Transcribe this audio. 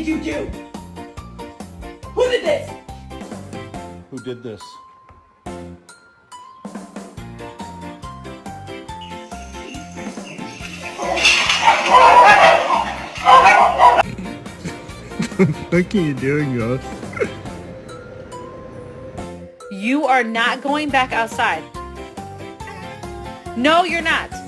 did you do? Who did this? Who did this? What are you doing, Ghost? You are not going back outside. No, you're not.